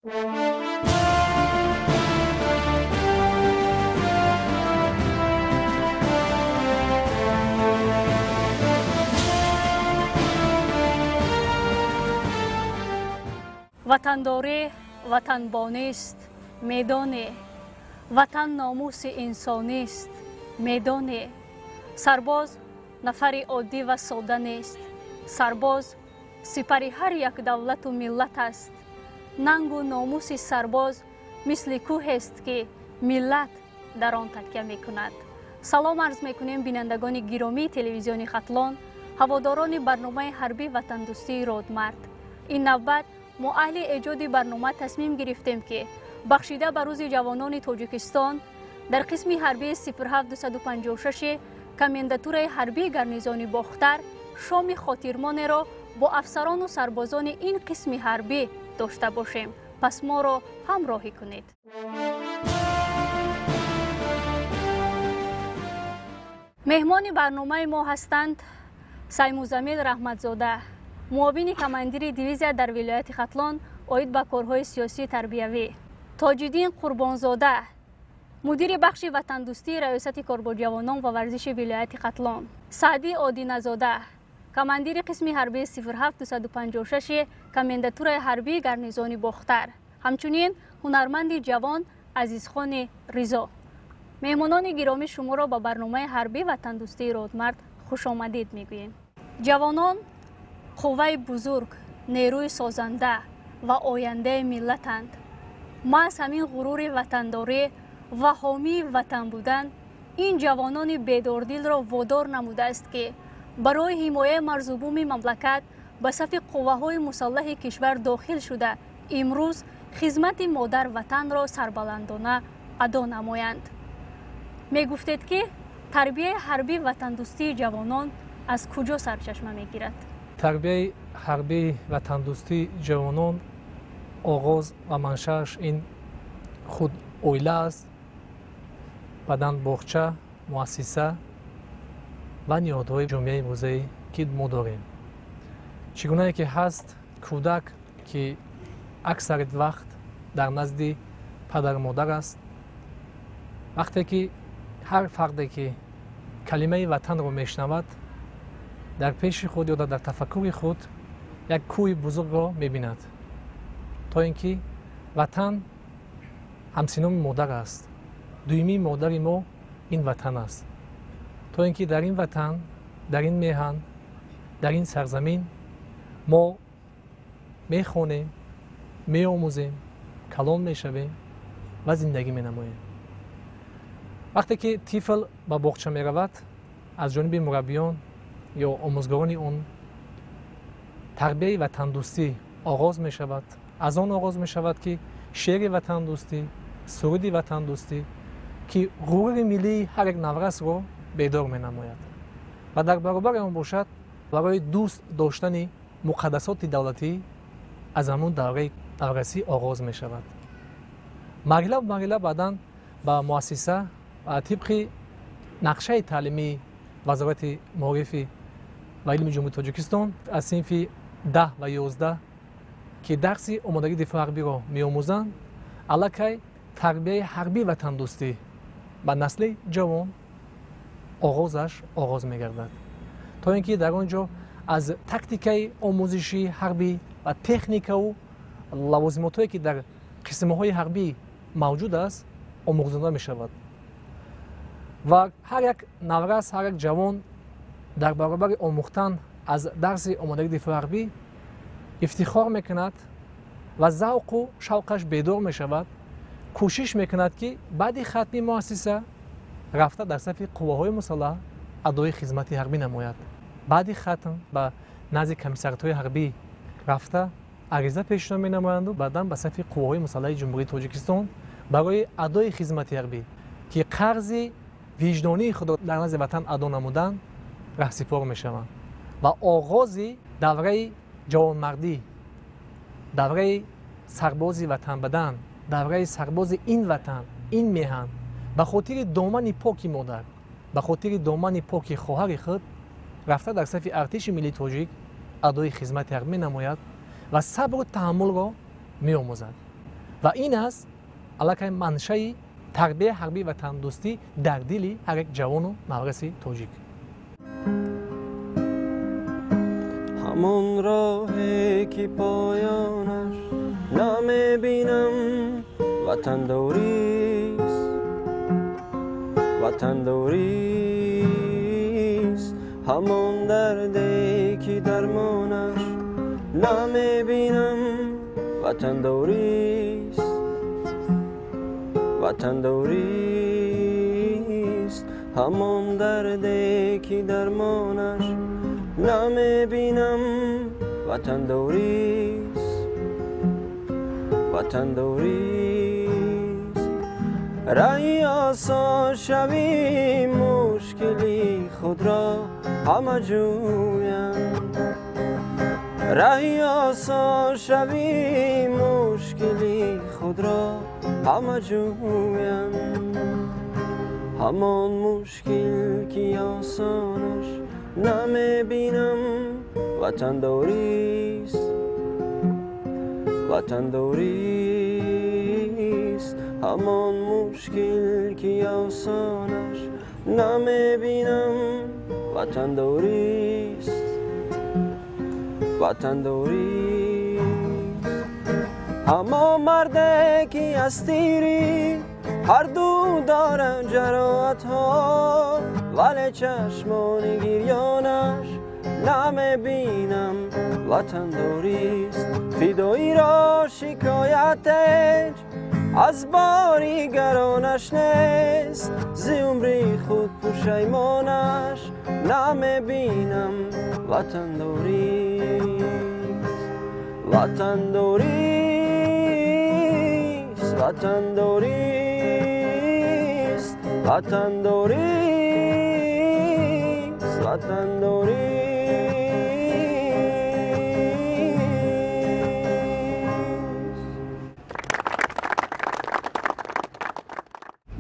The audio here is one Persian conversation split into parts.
ватандорӣ ватанбонист медонӣ, ватан номуси инсонист медонӣ. Сарбоз нафари оддӣ ва сода нест. Сарбоз сипари ҳар як давлату миллат аст. нангу номуси сарбоз мисли кӯҳест, ки миллат дар он такя мекунад. салом арз мекунем бинандагони гиромии телевизиони Хатлон, ҳаводорони барномаи ҳарбӣ ватандӯстии Родмард. ин навбат мо аҳли эҷоди барнома тасмим гирифтем, ки бахшида ба рӯзи ҷавонони Тоҷикистон дар қисми ҳарбии 07-256 комендатураи ҳарбии гарнизони Бохтар шоми хотирмонеро бо афсарону сарбозони ин қисми ҳарбӣ дошта бошем. пас моро ҳамроҳӣ кунед. меҳмони барномаи мо ҳастанд Саймузамил Раҳматзода, муовини командири дивизия дар вилояти Хатлон оид ба корҳои сиёсии тарбиявӣ, Тоҷиддин Қурбонзода, мудири бахши ватандӯстии раёсати корбоҷавонон ва варзиши вилояти Хатлон, Саъди Одиназода, командири қисми ҳарбии 07-256 комендатураи ҳарбии гарнизони Бохтар, ҳамчунин ҳунарманди ҷавон Азизхони Ризо. меҳмонони гиромӣ, шуморо ба барномаи ҳарбӣ ватандӯстии Родмард хушомадид мегӯем. ҷавонон қувваи бузург, нерӯи созанда ва ояндаи миллатанд. маҳз ҳамин ғурури ватандорӣ ва ҳомии ватан будан ин ҷавонони бедордилро водор намудааст, ки барои ҳимояи марзубуми мамлакат ба сафи қувваҳои мусаллаҳи кишвар дохил шуда имрӯз хизмати модар ватанро сарбаландона адо намоянд. мегуфтед, ки тарбияи ҳарбӣ ватандӯстии ҷавонон аз куҷо сарчашма мегирад? тарбияи ҳарбии ватандӯстии ҷавонон оғоз ва маншааш ин худ оила аст, баъдан боғча, муассиса ва ниҳодҳои ҷомеаи имрӯзаи ки мо дорем. чӣ гунае ки ҳаст кӯдак, ки аксари вақт дар назди падару модар аст. вақте ки ҳар фарде ки калимаи ватанро мешнавад, дар пеши худ ё дар тафаккури худ як кӯҳи бузургро мебинад, то ин ки ватан ҳамсиноми модар аст. дуюмии модари мо ин ватан аст. то ин ки дар ин ватан, дар ин меҳан, дар ин сарзамин мо мехонем, меомӯзем, калон мешавем ва зиндагӣ менамоем. вақте ки тифл ба боғча меравад, аз ҷониби мураббиён ё омӯзгорони он тарбияи ватандӯстӣ оғоз мешавад. аз он оғоз мешавад, ки шеъри ватандӯстӣ, суруди ватандӯстӣ, ки ғурури миллии ҳар як наврасро бедор менамояд ва дар баробари он бошад, барои дӯст доштани муқаддасоти давлатӣ аз ҳамун давраи даврасӣ оғоз мешавад. марҳила ба марҳила баъдан ба муассиса ва тибқи нақшаи таълимии вазорати маорифи ва илми ҷумҳурии Тоҷикистон аз синфи 10 ва 11 ки дарси омодагии дифоъи ҳарбиро меомӯзанд, аллакай тарбияи ҳарбии ватандӯстӣ ба насли ҷавон оғозаш оғоз мегардад. то ин ки дар он ҷо аз тактикаи омӯзиши ҳарбӣ ва техникаву лавозимотҳое ки дар қисмҳои ҳарбӣ мавҷуд аст омӯзонда мешавад. ва ҳар як наврас, ҳар як ҷавон дар баробари омӯхтан аз дарси омодагии дифоъи ҳарбӣ ифтихор мекунад ва завқу шавқаш бедор мешавад. кӯшиш мекунад, ки баъди хатми муассиса рафта дар сафи қувваҳои мусаллаҳ адои хизмати ҳарбӣ намояд. баъди хатм ба назди комиссариатҳои ҳарбӣ рафта ариза пешниҳод менамоянду баъдан ба сафи қувваҳои мусаллаҳи ҷумҳурии Тоҷикистон барои адои хизмати ҳарбӣ, ки қарзи виҷдонии худро дар назди ватан адо намудан раҳсипор мешаванд ва оғози давраи ҷавонмардӣ, давраи сарбози ватанбадан, давраи сарбози ин ватан, ин меҳан ба хотири домани поки модар, ба хотири домани поки хоҳари худ рафта дар сафи артиши миллии тоҷик адои хизмати ҳарбӣ менамояд ва сабру таҳаммулро меомӯзад. و این است علاقه منشأ تربیت حربی و تندرستی در دل هر یک جوان و نوجوان تاجیک. همون راهی که پایانش نمیبینم وطن دوریست، وطن دوریست. همون دردی که درمانش نمیبینم وطن دوریست، وطن دوریست. همون دردی که درمانش نمیبینم وطن دوریست، وطن دوریست. رای آسان شوی مشکلی خود را همه جویم، رای آسان شوی مشکلی خود را همه جویم. همان مشکل که آسانش نمیبینم وطن دوریست، وطن دوریست. همان مشکل که آسانش نمیبینم وطن دوریست، وطن دوریست. اما مرده که از تیری هر دو دارن جراحت ها، ولی چشمان گریانش نمیبینم وطن دوریست. فدایی را شکایتش از باریگرانش نیست، ز عمری خود پشیمانش نمیبینم وطن دوریست، وطن دوریست، وطن دوریست، وطن دوریست، وطن دوریست.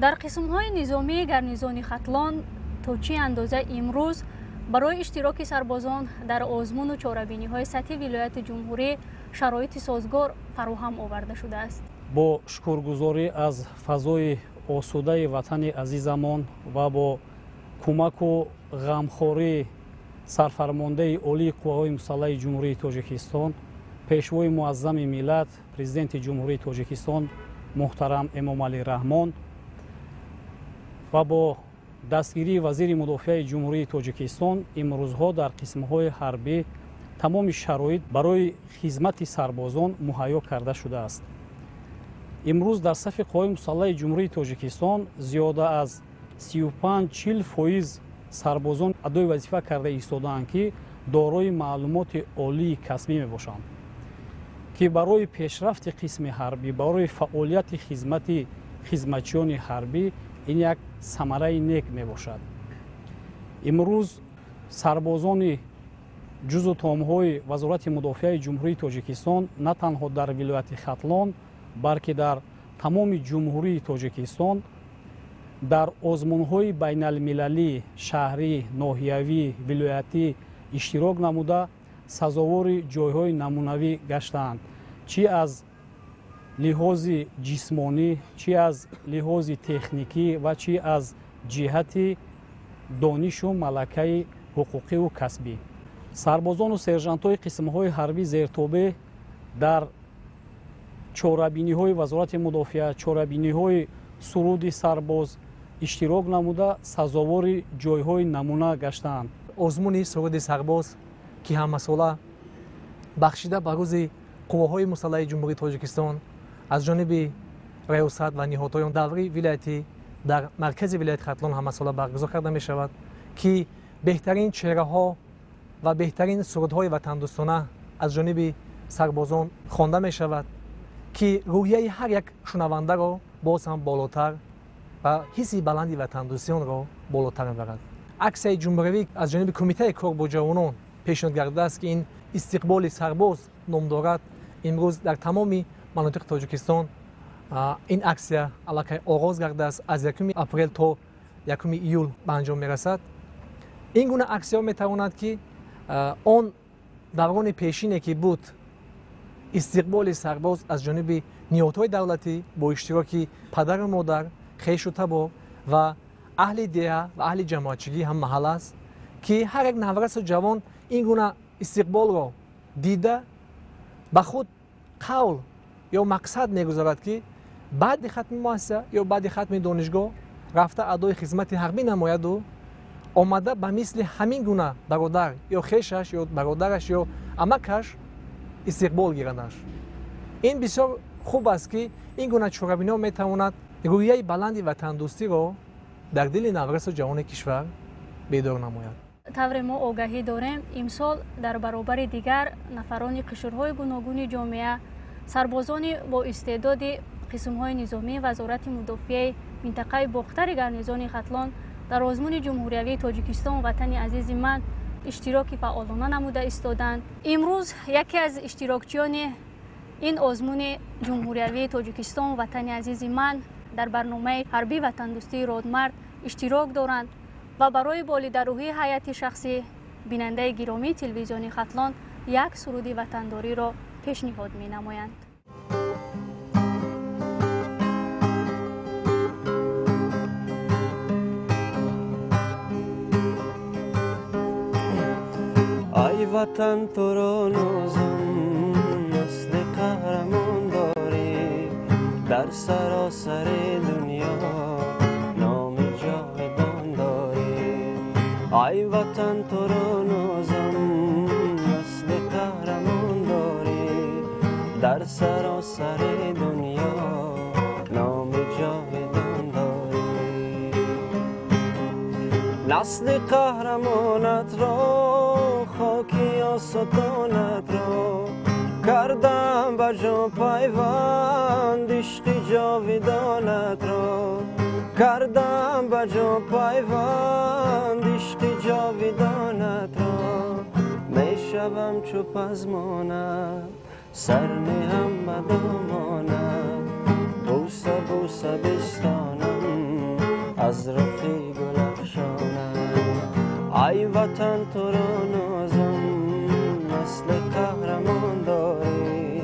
در قسم‌های نظامی گرنیزون ختلان تا چه اندازه امروز برای اشتراک سربازان در آزمون و چاره‌بینی‌های سطحی ولایت جمهوری شرایط سازگار فراهم آورده شده است. با شکرگزاری از فضای آسوده وطن عزیزمان و با کمک و غمخواری سرفرمانده عالی قوای مسلح جمهوری تاجیکستان، پیشوای معظم ملت پرزیدنت جمهوری تاجیکستان محترم امامعلی رحمان و با دستگیری وزیر مدافع جمهوری تاجیکستان امروزها در قسم‌های حربی تمام شرایط برای خدمت سربازان مهیا کرده شده است. امروز در صف قوای مسلح جمهوری تاجیکستان زیاده از 35-40% سربازان ادای وظیفه کرده ایستاده‌اند که دارای معلومات عالی کسبی میباشند که برای پیشرفت قسم حربی، برای فعالیت خدمتچیان حربی این یک ثمره نیک میباشد. امروز سربازان جزو تامهای وزارت مدافع جمهوری تاجیکستان نه تنها در ولایت ختلان بلکه در تمام جمهوری تاجیکستان در آزمون‌های بین المللی، شهری، ناحیوی، ولایتی اشتراک نموده سزاوار جایهای نمونوی گشتند، چی از لحاظ جسمانی، چی از لحاظ تکنیکی و چی از جهت دانش و ملکه حقوقی و کسبی. سربازان و سرژانت‌های قسم‌های حربی زیرتابه در چاره‌بینی‌های وزارت مدافع، چاره‌بینی‌های سرود سرباز اشتراک نموده سزاوار جایهای نمونه گشتند. آزمون سرود سرباز که همساله بخشیده به روز قواهای مسلح جمهوری تاجیکستان از جانب ریاست و نهادهای دولتی ولایتی در مرکز ولایت ختلان همساله برگزار کرده می شود که بهترین چهره ها و بهترین سرودهای وطندوستانه از جانب سربازان خوانده می شود که روحیه هر یک شنونده را باز هم بالاتر و حسی بلندی وطندوستیان را بالاتر می‌برد. عکس جمهوری از جانب کمیته کار با جوانان پیشنهاد گردیده است که این استقبال سرباز نام دارد. امروز در تمام مناطق تاجیکستان این اکسیه علاقه آغاز گردیده است. از 1 اپریل تا 1 ایول به انجام می‌رسد. این گونه اکسی‌ها می‌تواند که آن دوران پیشینی که بود استقبال سرباز از جانب نهادهای دولتی با اشتراک پدر و مادر، خویش و تبا و اهل دیه و اهل جماعتچگی هم محل است که هر یک نوروز جوان این گونه استقبال را دیده به خود قول یا مقصد میگذارد که بعد ختم مؤسسه یا بعد ختم دانشگاه رفته ادای خدمت حربی نماید و آمده به مثل همین گونه برادر یا خویشش یا برادرش یا عمکش استقبال گیرندش. این بسیار خوب است که این گونه چورابینا میتواند رویه بلند وطندوستی را در دل نوروز جوان کشور بیدار نماید. طور ما آگاهی داریم امسال در برابر دیگر نفران قشرهای گوناگون جامعه سربازان با استعداد قسم‌های نظامی وزارت مدافع منطقه باختر گرنیزان ختلان در آزمون جمهوری تاجیکستان وطن عزیز من اشتراک فعالانه نموده ایستادند. امروز یکی از اشتراکچیان این آزمون جمهوری تاجیکستان وطن عزیز من در برنامه حربی وطندوستی رادمرد اشتراک دارند و برای بالیدروهی حیات شخصی بیننده گرامی تلویزیون ختلان یک سرود وطنداری را پیشنهاد می نمایند. ای وطن تو را نازم نسل قهرمان داری در سراسر دنیا نام جاودان داری. ای وطن تو را نازم نسل قهرمان داری در سراسر دنیا نام جاودان داری. نسل قهرمانت را خاکی آستانت را کردم بر جان پیوند عشق جاودانت را کردم بر جان پیوند عشق جاودانت را. می شوم چو پزمانت سر نهم به دامانت بوسه بوسه بستانم از رخی گل افشانت. ای وطن تو را نازم نسل قهرمان داری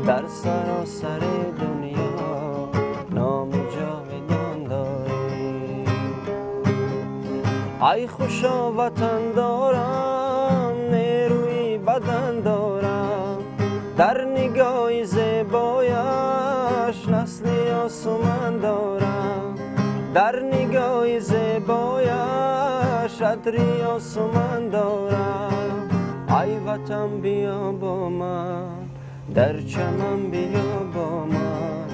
در سراسر دنیا نام جاودان داری. ای خوشا وطن دارم نیروی بدن دارم در نگاه زیبایش نسل آسمان دارم در نگاه زیبایش عطری آسمان دارم. ای وطن بیا با من در چمن بیا با من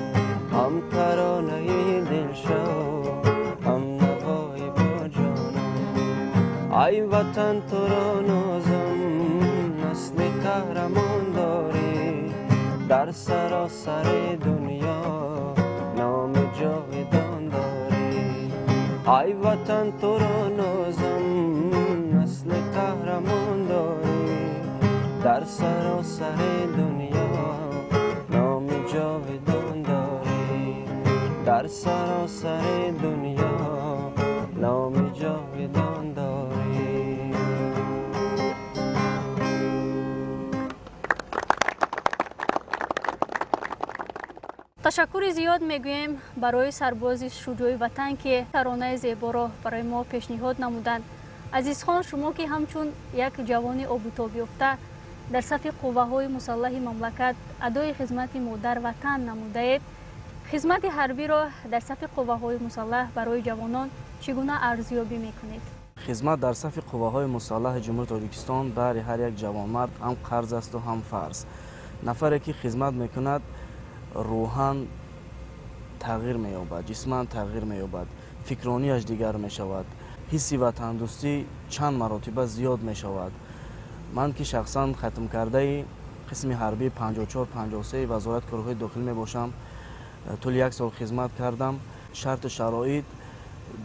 هم ترانه دل شو هم نوای با جانم. ای وطن تو را نازم نسل قهرمان داری در سراسر دنیا نام جاودان داری. ای وطن تو را نازم نسل قهرمان داری در سراسر دنیا نام جاودان داری در سراسر دنیا نام جاودان داری. تشکر زیاد میگویم برای سرباز شجاع وطن که ترانه زیبا را برای ما پیشنهاد نمودند. عزیز خان، شما که همچون یک جوان آبوتاب یافته در صف قوه‌های مسلح مملکت ادای خدمت مادر وطن نموده اید، خدمت حربی را در صف قوه‌های مسلح برای جوانان چگونه ارزیابی میکنید؟ خدمت در صف قوه‌های مسلح جمهوری تاجیکستان برای هر یک جوانمرد هم قرض است و هم فرض. نفری که خدمت میکند روحاً تغییر می‌یابد، جسماً تغییر می‌یابد، فکرانیش دیگر می‌شود، حس وطندوستی چند مراتب زیاد می‌شود. من که شخصاً ختم کرده قسم حربی 54-53 وزارت کارهای داخلی میباشم. طول یک سال خدمت کردم. شرط شرایط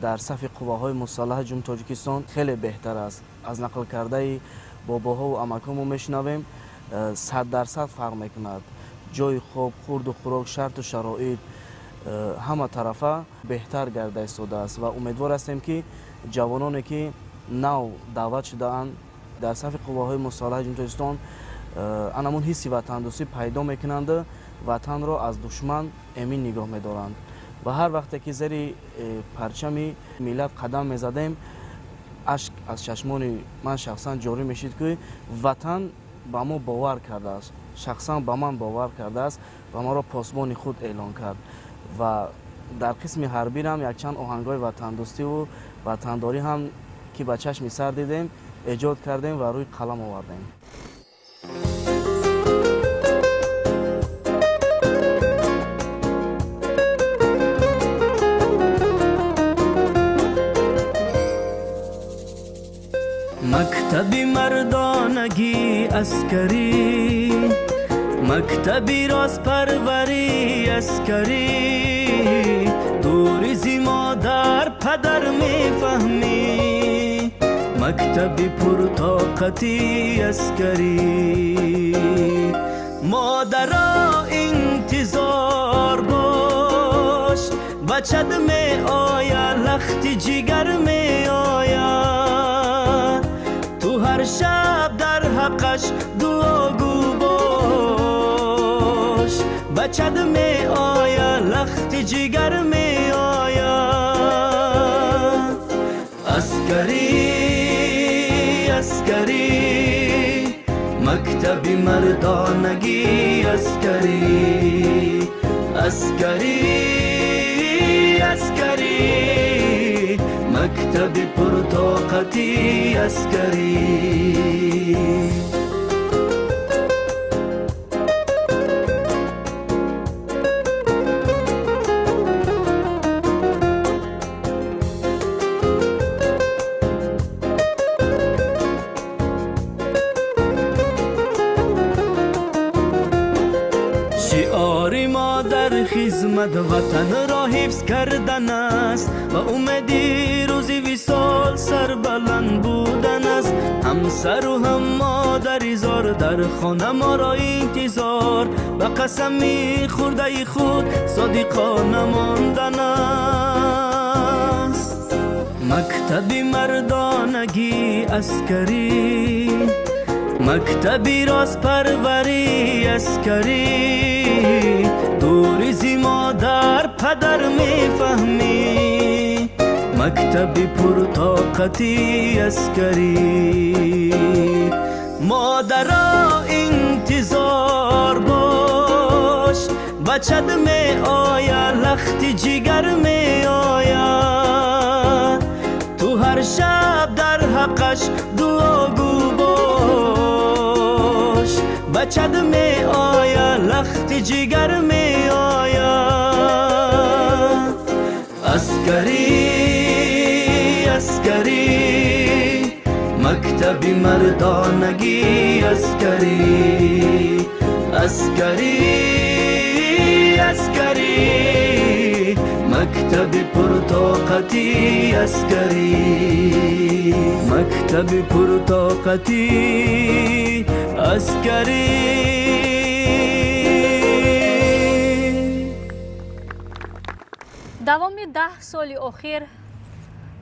در صف قوه‌های مسلح جمهوری تاجیکستان خیلی بهتر است. از نقل کرده باباها و عمکامو میشنویم 100% فرق میکند. جای خواب، خورد و خوراک، شرط و شرایط همه طرفه بهتر گرده ایستاده است و امیدوار هستیم که جوانانی که نو دعوت شده اند در صف قوه‌های مسلح جمهوری تاجیکستان анамон ҳисси ватандӯстӣ пайдо мекунанд, ватанро аз душман эмин нигоҳ медоранд. ва ҳар вақте ки зери парчами миллат қадам мезадем, ашк аз чашмони ман шахсан ҷорӣ мешид ки ватан ба мо бовар кардааст, шахсан ба ман бовар кардааст ва маро посбони худ эълон кард. ва дар қисми ҳарбирам якчанд оҳангҳои ватандӯстиву ватандорӣ ҳам ки ба чашми сар дидем эҷод кардем ва рӯи қалам овардем. مکتبی مردانگی عسکری، مکتبی راست پروری عسکری، دوری زی مادر پدر میفهمی، مکتبی پرطاقتی عسکری. مادرا انتظار باش، بچت می آیا لختی جگر می آیا، هر شب در حقش دعاگو باش، بچت می آیا لخت جگر می آیا. عسکری عسکری، مکتبی مردانگی عسکری، عسکری عسکری، مکتب پرطاقتی عسکری. شعار ما در خدمت وطن را حفظ کردن است و امیدی روزی وصال سربلند بودن است. همسر و هم مادر زار در خانه ما را انتظار، و قسم خورده خود صادقانه ماندن است. مکتب مردانگی عسکری، مکتبی راست پروری عسکری، دوری زی مادر پدر میفهمی، مکتبی پرطاقتی عسکری. مادرا انتظار باش، بچت می آیا لختی جگر می آیا، تو هر شب در حقش دعاگو باش، بچت می آیا لخت جگر می آیا. عسکری عسکری، مکتبی مردانگی عسکری، عسکری عسکری، مکتب پرطاقتی عسکری، مکتب پرطاقتی عسکری. دوامی 10 سال اخیر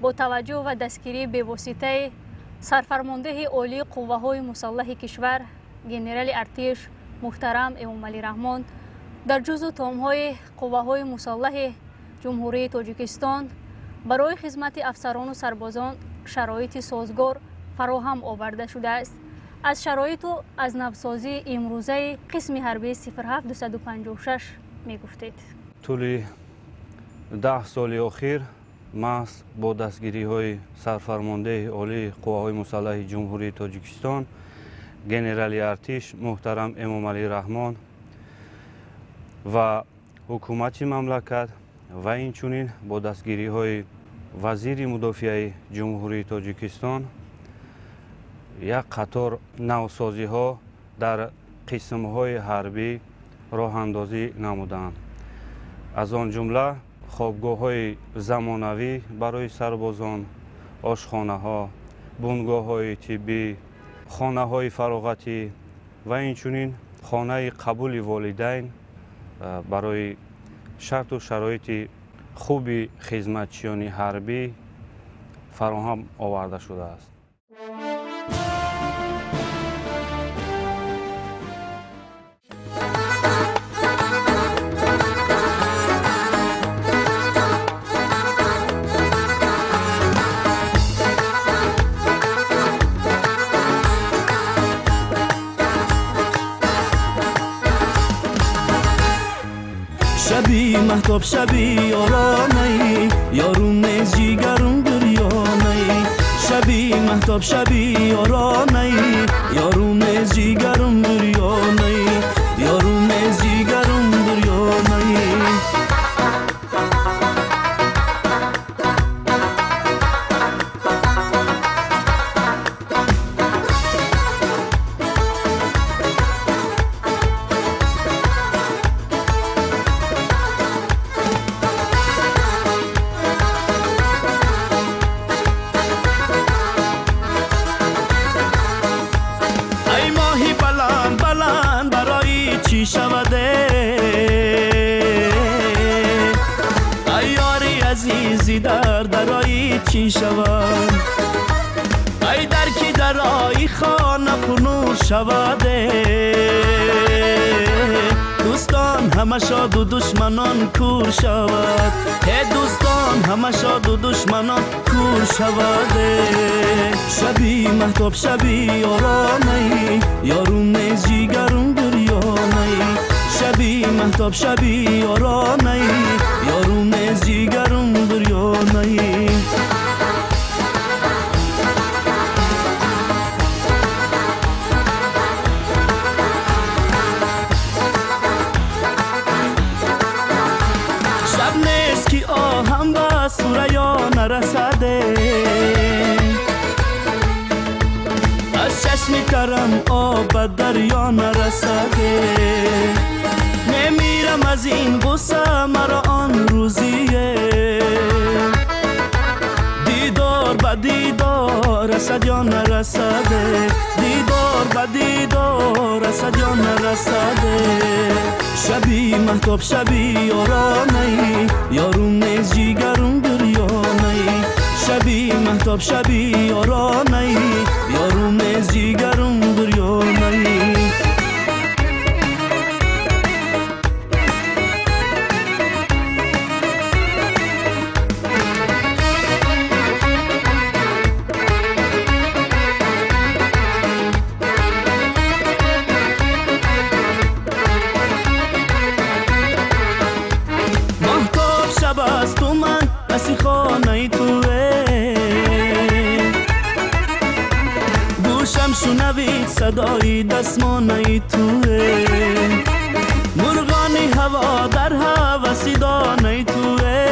با توجه و دستگیری بواسطه سرفرمانده عالی قوه‌های مسلح کشور گنرال ارتش محترم امامعلی رحمان در جزو تام‌های قوه‌های مسلح جمهوری تاجیکستان برای خدمت افسران و سربازان شرایط سازگار فراهم آورده شده است. از شرایط و از نوسازی امروزه قسم حربی 07256 می گفتید. طول 10 سال اخیر محض با دستگیری های سرفرمانده عالی قوه‌های مسلح جمهوری تاجیکستان گنرال ارتش محترم امامعلی رحمان و حکومت مملکت و اینچنین با دستگیری های وزیر مدافع جمهوری تاجیکستان یک قطار نوسازی ها در قسم های حربی راه اندازی نمودند. از آن جمله خوابگاه های زمانوی برای سربازان، آشخانه ها، بنگاه های طبی، خانه های فراغتی و اینچنین خانه قبول والدین برای شرط و شرایط خوب خدمتچیان حربی فراهم آورده شده است. شبی مهتاب شبی یارانه یارون نیز جیگرون بریانه شبی مهتاب شبی یارانه یارون نیز جیگرون بریانه یارون نیز جیگرون بریانه در درایی چی شود ای در کی درایی خانه پنور شوده دوستان همه شاد و دشمنان کور شود ای دوستان همه شاد و دشمنان کور شوده شبی مهتاب شبی یارانه یارون نیز جیگرون بریانه شبی مهتاب شبی یارانه یارون نیز جیگرون بریانه شب نیست که آهم به سوریا نرسده از چشم ترم آب به دریا نرسده نمیرم از این غصه مرا آن روزیه دیدار به دیدار رسد یا نرسده دیدار به دیدار رسد یا نرسده شبی مهتاب شبی یارانه یارون نیز جیگرون بریانه شبی مهتاب شبی یارانه یارون نیز جیگرون بریانه خانه توه گوشم شنوید صدای دستمانه توه مرغان هوا در هوسی دانه توه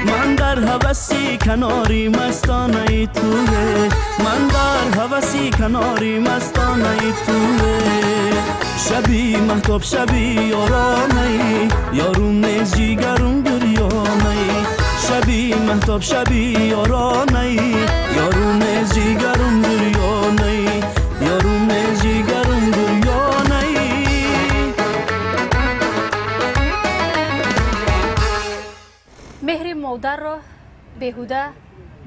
من در هوسی کناری مستانه توه من در هوسی کناری مستانه توه شبی مهتاب شبی یارانه یارون نیز جیگرون بریانه شبی مهتاب شبی یارانه یارون نیز جیگرون بریانه یارون نیز جیگرون بریانه مهر مادر را بیهوده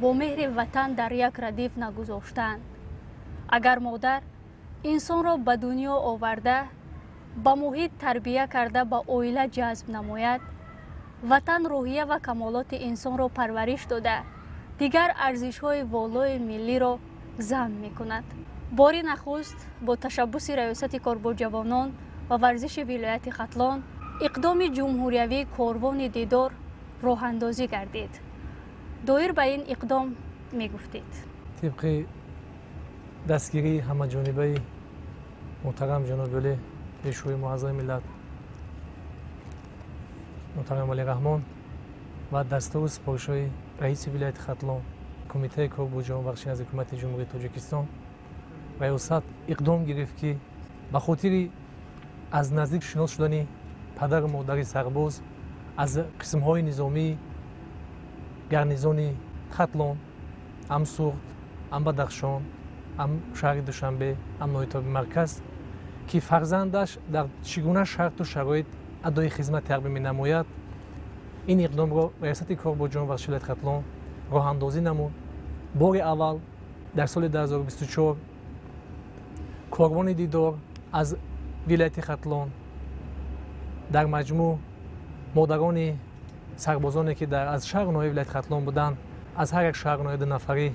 با مهر وطن در یک ردیف نگذاشتند. اگر مادر انسان را به دنیا آورده با محیط تربیه کرده با اویله جذب نماید وطن روحیه و کمالات انسان را پرورش داده دیگر ارزش های والای ملی را ضمن می کند. باری نخست با تشبس ریاست کاربرجوانان و ورزش ولایت ختلان اقدام جمهوریوی کاروان دیدار راه اندازی گردید. دایر به این اقدام می گفتید طبق دستگیری همه جانبه محترم جناب ولی پیشروی معظم ملت محترم علی رحمان و دستور سپارش‌های رئیس ولایت ختلان کمیته کاربرجوان از حکومت جمهوری تاجیکستان ریاست اقدام گرفت که به خاطر از نزدیک شناس شدن پدر و مادر سرباز از قسم‌های نظامی گارنیزون ختلان هم سوخت هم بدخشان هم شهر دوشنبه هم نایتاب مرکز که فرزندش در چگونه شرط و شرایط ادای خدمت تقدیم نماید این اقدام را ریاست کاربرجوان و ولایت ختلان راه اندازی نمود. بار اول در سال 2024 کاروان دیدار از ولایت ختلان در مجموع مادران سربازانی که از شهر و ناحیه ولایت ختلان بودند از هر یک شهر و ناحیه 2 نفری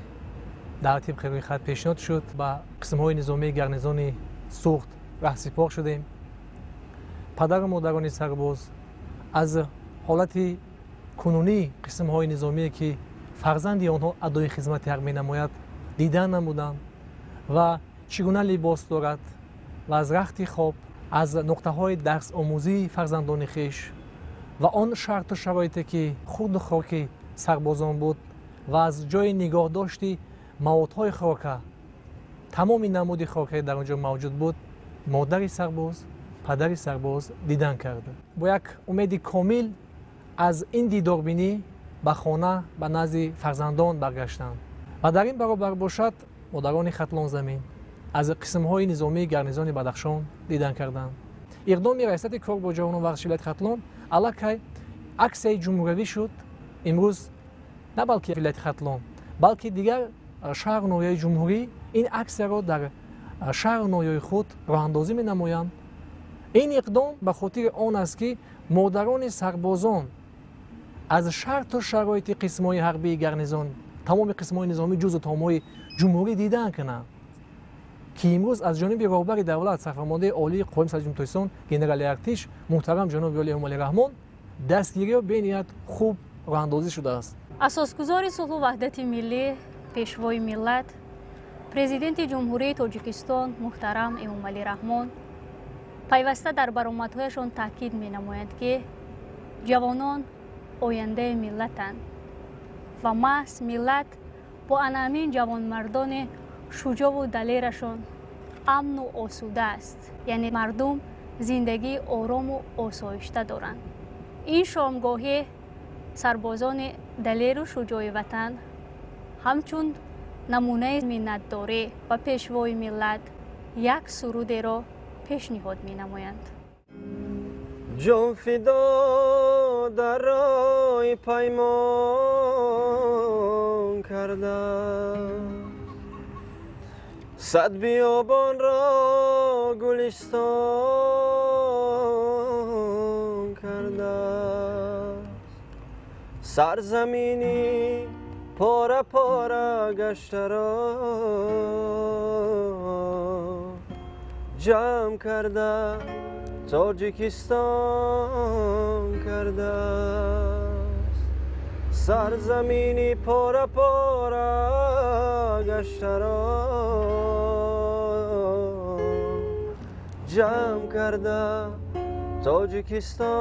در طبق روی خط پیشنهاد شد با قسم‌های نظامی گارنیزون سوخت رهسپار شدیم падару модарони сарбоз аз ҳолати кунунии қисмҳои низомие ки фарзанди онҳо адои хизмати ҳақ менамояд дида намуданд ва чӣ гуна либос дорад ва аз рахти хоб, аз нуқтаҳои дарсомӯзии фарзандони хиш ва он шарту шароите ки хурду хоки сарбозон буд ва аз ҷои нигоҳдошти маводҳои хока, тамоми намуди хокае дар он ҷо мавҷуд буд, модари сарбоз, падари сарбоз дидан карда. Бо як умеди комил аз ин дидорбинӣ ба хона ба назди фарзандон баргаштанд ва дар ин баробар бошад модарони хатлон замин аз қисмҳои низомии гарнизони Бадахшон дидан карданд. иқдоми раисати кор бо ҷавонон ва виloyati хатлон аллакай аксияи ҷумҳуравӣ шуд. имрӯз на балки вилояти хатлон, балки дигар шаҳру ноҳияи ҷумҳурӣ ин аксияро дар шаҳру ноҳияи худ роҳандозӣ менамоянд. ин иқдом ба хотири он аст ки модарони сарбозон аз шарту шароити қисмҳои ҳарбии гарнизон, тамоми қисмҳои низомӣ ҷузу таомҳои ҷумҳурӣ дидан кунанд ки имрӯз аз ҷониби роҳбари давлат сарфармондаи олии қувваҳои мусаллаҳаи ҷумҳурии Тоҷикистон генерали артиш муҳтарам ҷаноби Олӣ Эмомалӣ Раҳмон дастгириҳо бениҳоят хуб роҳандозӣ шудааст. асосгузори сулҳу ваҳдати миллӣ, пешвои миллат, президенти ҷумҳурии Тоҷикистон муҳтарам Эмомалӣ Раҳмон пайваста дар баромадҳояшон таъкид менамоянд ки ҷавонон ояндаи миллатанд ва маҳз миллат бо анъамин ҷавонмардони шуҷову далерашон амну осуда аст, яъне мардум зиндагии орому осоишта доранд. ин шомгоҳӣ сарбозони далеру шуҷои ватан ҳамчун намунаи миннатдорӣ ба пешвои миллат як сурудеро пешниҳод менамоянд. جان فدا در راه پیمان کرده صد بیابان را گلستان کرده سرزمینی پاره پاره گشته را جمع کرده تاجیکستان کرده سرزمینی پاره پاره گشته را جمع کرده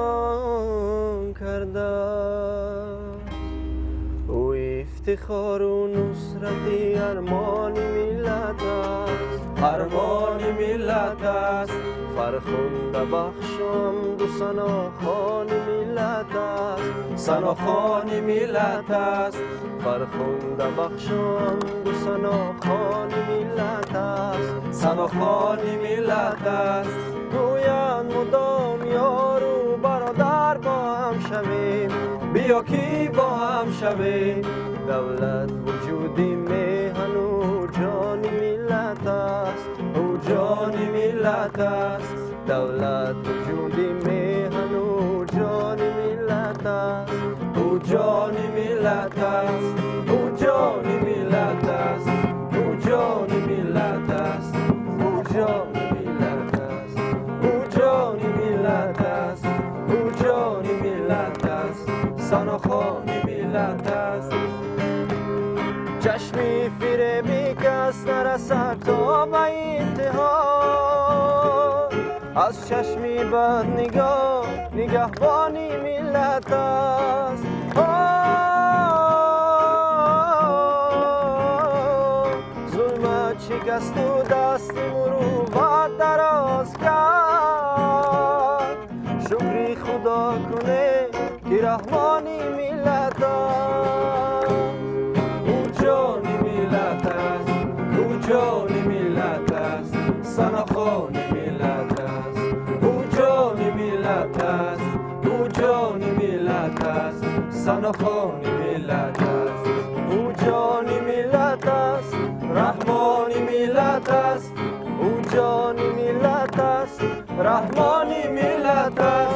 تاجیکستان کرده او افتخار و نصرتی ارمان ملت است ارمان ملت است فرخنده بخشم دو سناخان ملت است سناخان ملت است فرخنده بخشم دو سناخان ملت است سناخان ملت است گویند مدام یار و برادر با هم شویم بیا کی با هم شویم دولت وجودی میهن و جان ملت است او جان ملت است دولت وجودی میهن و جان ملت است او جان ملت است او جان ملت است او جان ملت است او جان ملت است او جان ملت است او جان ملت است سناخان ملت است چشمی فریبی کس نرسد تا به انتها از چشمی بد نگاه نگهبانی ملت است ظلمت شکست و دست مروت دراز کرد شکری خدا کنه که رحمانی ملت است او جان ملت است او جان ملت است سناخان ملت است او جان ملت است او جان ملت است سناخان ملت است او جان ملت است رحمان ملت است او جان ملت است رحمان ملت است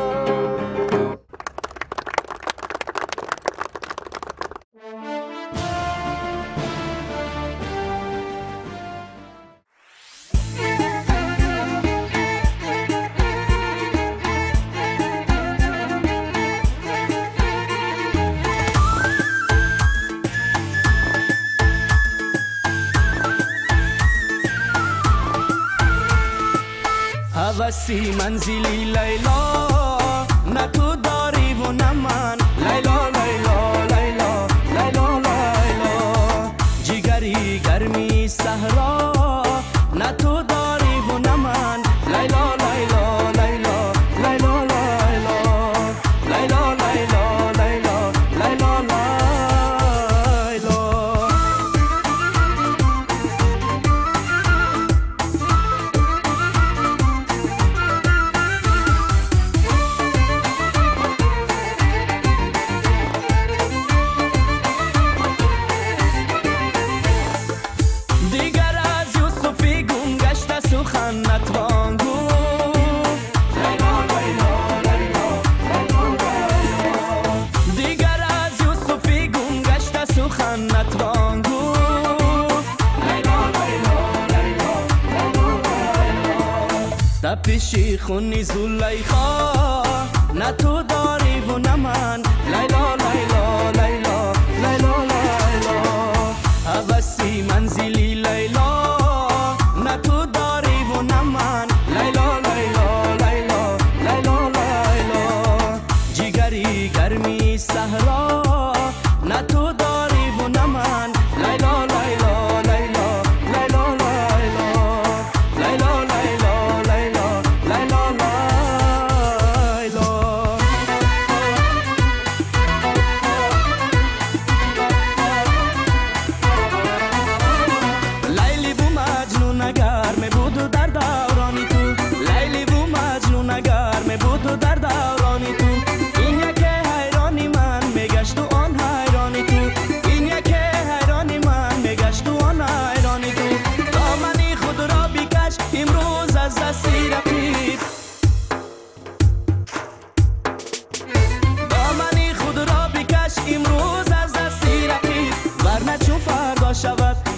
هوسی منزلی لیلا نه تو داری و نه من لیلا لیلا لیلا لیلا لیلا جگری گرمی صحرا نه تو داری و نه من لیلا لیلا لیلا لیلا لیلا لیلا لیلا لیلا لیلا لیلا تپشی خونی زلیخا نه تو داری و نه من لیلا لیلا لیلا لیلا لیلا هوسی منزلی لیلا نه تو داری و نه من لیلا لیلا لیلا لیلا لیلا جگری گرمی صحرا نه تو داری و نه من لیلا لیلا لیلا لیلا لیلا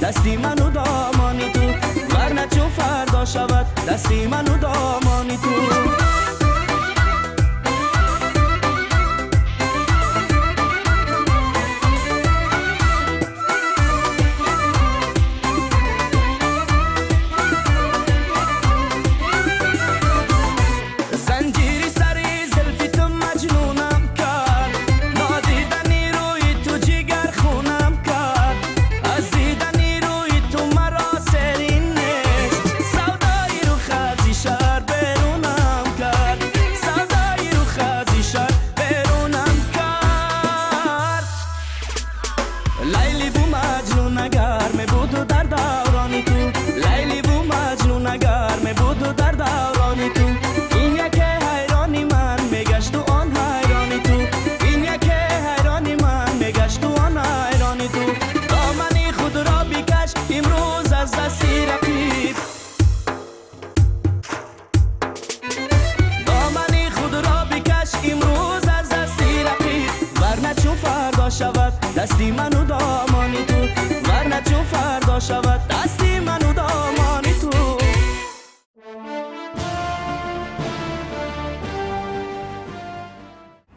دستی منو دامانی تو ورنه چون فردا شود دستی منو دامانی تو دستی منو دامانی تو ورنه چون فردا شود دستی منو دامانی تو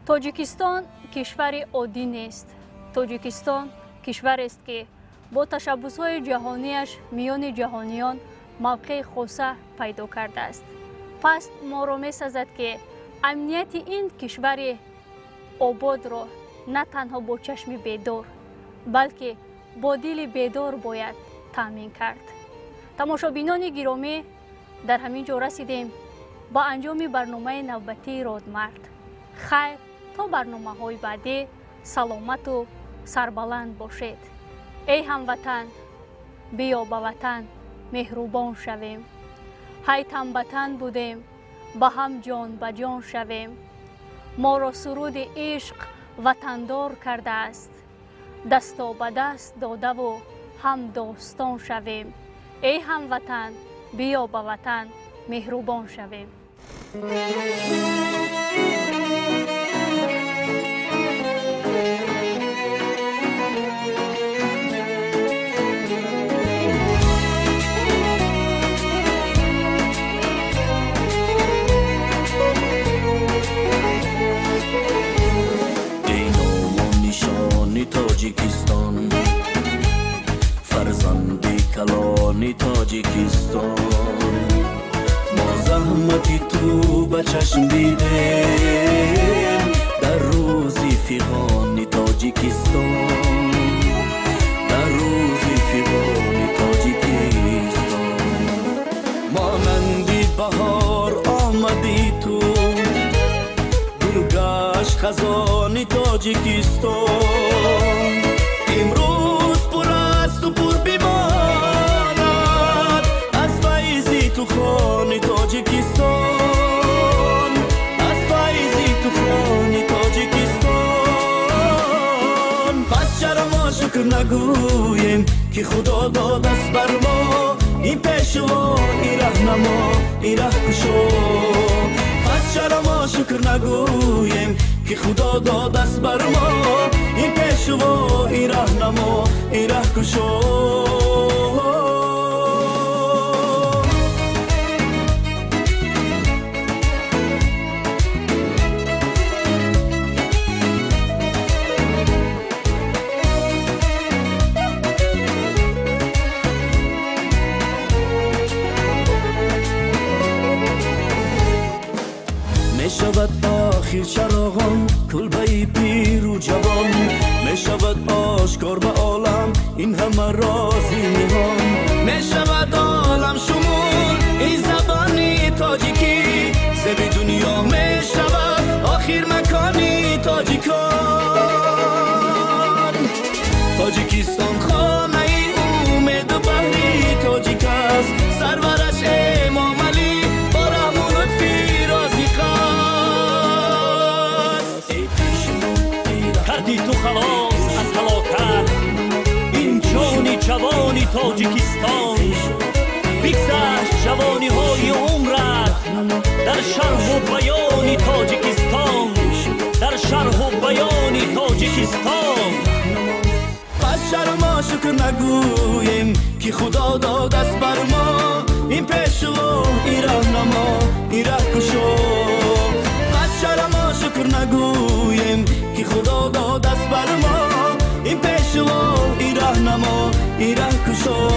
توجیکستان کشوری عادی نیست. توجیکستان کشوری است که با تشبس‌های جهانیش میان جهانیان موقع خاصه پیدا کرده است. پس ما را می‌سازد که امنیت این کشور آباد را نه تنها با چشم بیدار بلکه با دل بیدار باید تامین کرد. تماشابینان گرامی، در همین جا رسیدیم با انجام برنامه نوبتی رادمرد. خیر تا برنامه‌های بعدی سلامت و سربلند باشید. ای هموطن، بیا به وطن مهربان شویم. های هموطن بودیم، با هم جان به جان شویم. ما را سرود عشق وطندار کرده است. دستا به دست داده و هم داستان شویم. ای هموطن، بیا به وطن مهربان شویم. تاجیکستان فرزندی کلانی تاجیکستان ما زحمتی گشت خزان تاجیکستان. امروز پر است و پر بماند از فیضی تو خان تاجیکستان، از فیضی تو خان تاجیکستان. پس چرا ما شکر نگویم که خدا داد است بر ما این پیشوا، این رهنما، این رهکشا. پس چرا ما شکر نگویم که خدا داد است بر ما این پیشوا، این رهنما، این رهکشا. میشود آخر چراغان کلبه پیر و جوان، میشود آشکار به عالم این همه راز نهان. میشود عالم شمول این زبانی تاجیکی، زبی دنیا میشود آخر مکانی تاجیکان. تاجیکستان خانه امید و بحری تاجیک است، سرورش امام علی با رحم و لطفی رازی خواست. کردی تو خلاص از هلاکت این جانی جوانی تاجیکستان، بگذشت جوانی های عمرت در شرح و بیانی تاجیکستان، در شرح و بیانی تاجیکستان. پس چرا ما شکر نگویم که خدا داد است بر ما این پیشوا، این رهنما، این رهکشا. پس چرا ما شکر نگویم که خدا داد است بر ما این پیشوا، این رهنما، این رهکشا.